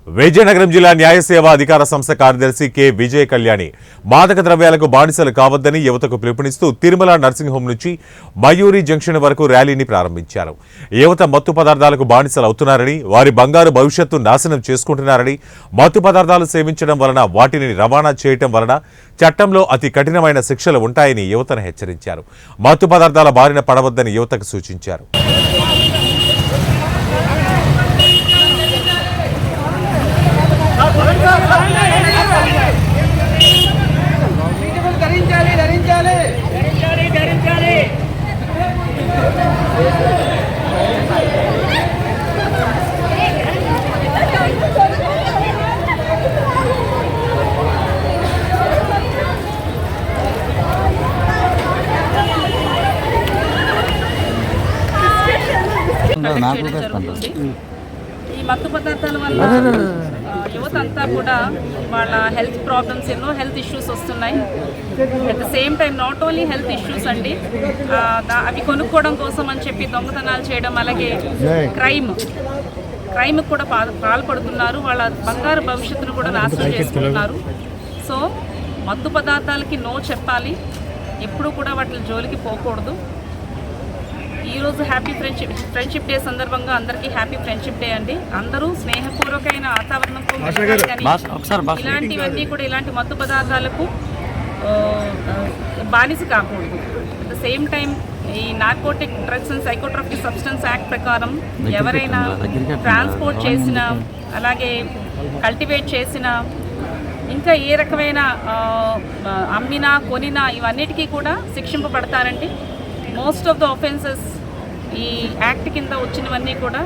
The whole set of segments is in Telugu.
విజయనగరం జిల్లా న్యాయ సేవా అధికార సంస్థ కార్యదర్శి కె విజయ కళ్యాణి మాదక ద్రవ్యాలకు బానిసలు కావద్దని యువతకు పిలుపునిస్తూ తిరుమల నర్సింగ్ హోం నుంచి మయూరి జంక్షన్ వరకు ర్యాలీని ప్రారంభించారు. యువత మత్తు పదార్థాలకు బానిసలు అవుతున్నారని, వారి బంగారు భవిష్యత్తు నాశనం చేసుకుంటున్నారని, మత్తు పదార్థాలు సేవించడం వలన వాటిని రవాణా చేయటం వలన చట్టంలో అతి కఠినమైన శిక్షలు ఉంటాయని యువతను హెచ్చరించారు. మత్తు పదార్థాల బారిన పడవద్దని యువతకు సూచించారు. ఈ మత్తు పదార్థాల వల్ల యువత అంతా కూడా వాళ్ళ హెల్త్ ప్రాబ్లమ్స్, ఎన్నో హెల్త్ ఇష్యూస్ వస్తున్నాయి. At the same time not only health issues అండి, అవి కొనుక్కోవడం కోసం అని చెప్పి దొంగతనాలు చేయడం, అలాగే క్రైమ్ కూడా పాల్పడుతున్నారు. వాళ్ళ బంగారు భవిష్యత్తును కూడా నాశనం చేసుకుంటున్నారు. సో మత్తు పదార్థాలకి నో చెప్పాలి, ఎప్పుడు కూడా వాటి జోలికి పోకూడదు. ఈరోజు హ్యాపీ ఫ్రెండ్షిప్ డే సందర్భంగా అందరికీ హ్యాపీ ఫ్రెండ్షిప్ డే అండి. అందరూ స్నేహపూర్వకమైన వాతావరణంతో ఇలాంటివన్నీ కూడా, ఇలాంటి మత్తు పదార్థాలకు బానిస కాకూడదు. అట్ ద సేమ్ టైం ఈ narcotic drugs and psychotropic substance act ప్రకారం ఎవరైనా ట్రాన్స్పోర్ట్ చేసినా, అలాగే కల్టివేట్ చేసినా, ఇంకా ఏ రకమైన అమ్మినా కొనినా ఇవన్నిటికీ కూడా శిక్షింపబడతారండి. మోస్ట్ ఆఫ్ ద ఆఫెన్సెస్ ఈ యాక్ట్ కింద వచ్చినవన్నీ కూడా,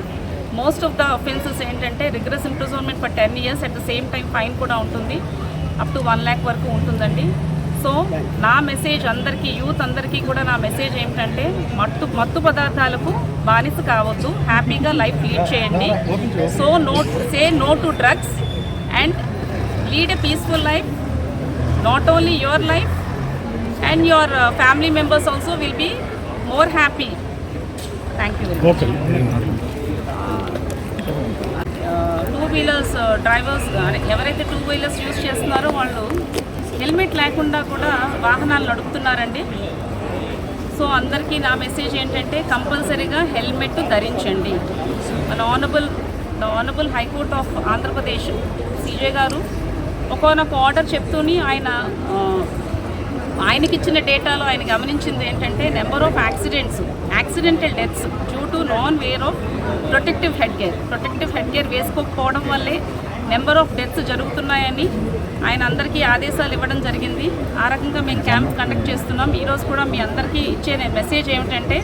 మోస్ట్ ఆఫ్ ద ఆఫెన్సెస్ ఏంటంటే rigorous imprisonment for 10 years, at the same time fine కూడా ఉంటుంది, అప్ టు 1 lakh వరకు ఉంటుందండి. సో నా మెసేజ్ అందరికీ, యూత్ అందరికీ కూడా నా మెసేజ్ ఏమిటంటే మత్తు పదార్థాలకు బానిస కావద్దు, హ్యాపీగా లైఫ్ లీడ్ చేయండి. So say no to drugs and lead a peaceful life. Not only your life and your family members also will be more happy. Thank you very much. Two-wheelers drivers ఎవరైతే 2-wheelers యూజ్ చేస్తున్నారో వాళ్ళు హెల్మెట్ లేకుండా కూడా వాహనాలు నడుపుతున్నారండి. సో అందరికీ నా మెసేజ్ ఏంటంటే కంపల్సరీగా హెల్మెట్ ధరించండి. మన honourable high court of Andhra Pradesh CJ గారు ఒకనొక ఆర్డర్ చెప్తూని ఆయనకి ఇచ్చిన డేటాలో ఆయన గమనించింది ఏంటంటే number of accidental deaths due to non wear of protective head gear వేసుకోకపోవడం వల్లే నెంబర్ ఆఫ్ డెత్స్ జరుగుతున్నాయని ఆయన అందరికీ ఆదేశాలు ఇవ్వడం జరిగింది. ఆ రకంగా మేము క్యాంప్ కండక్ట్ చేస్తున్నాం. ఈరోజు కూడా మీ అందరికీ ఇచ్చే మెసేజ్ ఏమిటంటే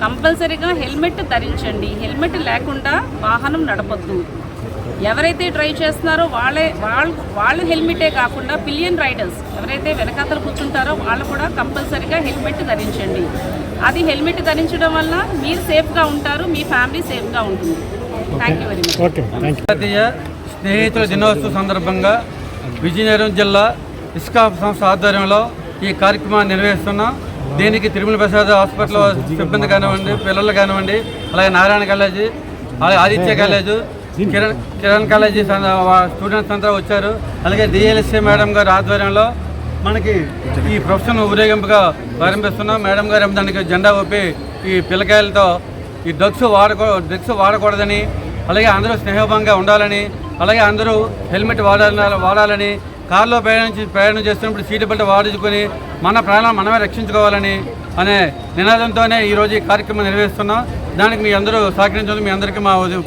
కంపల్సరీగా హెల్మెట్ ధరించండి, హెల్మెట్ లేకుండా వాహనం నడపొద్దు. ఎవరైతే డ్రైవ్ చేస్తున్నారో వాళ్ళు హెల్మెటే కాకుండా పిలియన్ రైడర్స్ ఎవరైతే వెనకాతలు కూర్చుంటారో వాళ్ళు కూడా కంపల్సరీగా హెల్మెట్ ధరించండి. అది హెల్మెట్ ధరించడం వల్ల మీరు సేఫ్గా ఉంటారు, మీ ఫ్యామిలీ సేఫ్గా ఉంటుంది. Thank you very much. జాతీయ స్నేహితుల దినోత్సవం సందర్భంగా విజయనగరం జిల్లా ఇస్కాఫ్ సంస్థ ఆధ్వర్యంలో ఈ కార్యక్రమాన్ని నిర్వహిస్తున్నాం. దీనికి తిరుమల ప్రసాద్ హాస్పిటల్ సిబ్బంది కానివ్వండి, పిల్లలు కానివ్వండి, అలాగే నారాయణ కాలేజీ, అలాగే Aditya college, Kiran college students అంతా వచ్చారు. అలాగే డిఎల్ఎస్ఏ మేడం గారు ఆధ్వర్యంలో మనకి ఈ ప్రొఫెషన్ ఊరేగింపుగా ప్రారంభిస్తున్నాం. మేడం గారు దానికి జెండా ఊపి ఈ పిల్లకాయలతో ఈ డ్రగ్స్ వాడకూడదని, అలాగే అందరూ స్నేహభంగా ఉండాలని, అలాగే అందరూ హెల్మెట్ వాడాలని, కారులో ప్రయాణం చేస్తున్నప్పుడు సీటు బెల్ట్ వాడించుకొని మన ప్రాణాలను మనమే రక్షించుకోవాలని అనే నినాదంతోనే ఈరోజు ఈ కార్యక్రమం నిర్వహిస్తున్నాం. దానికి మీ అందరూ సహకరించాలని మీ అందరికీ మా ఉదయం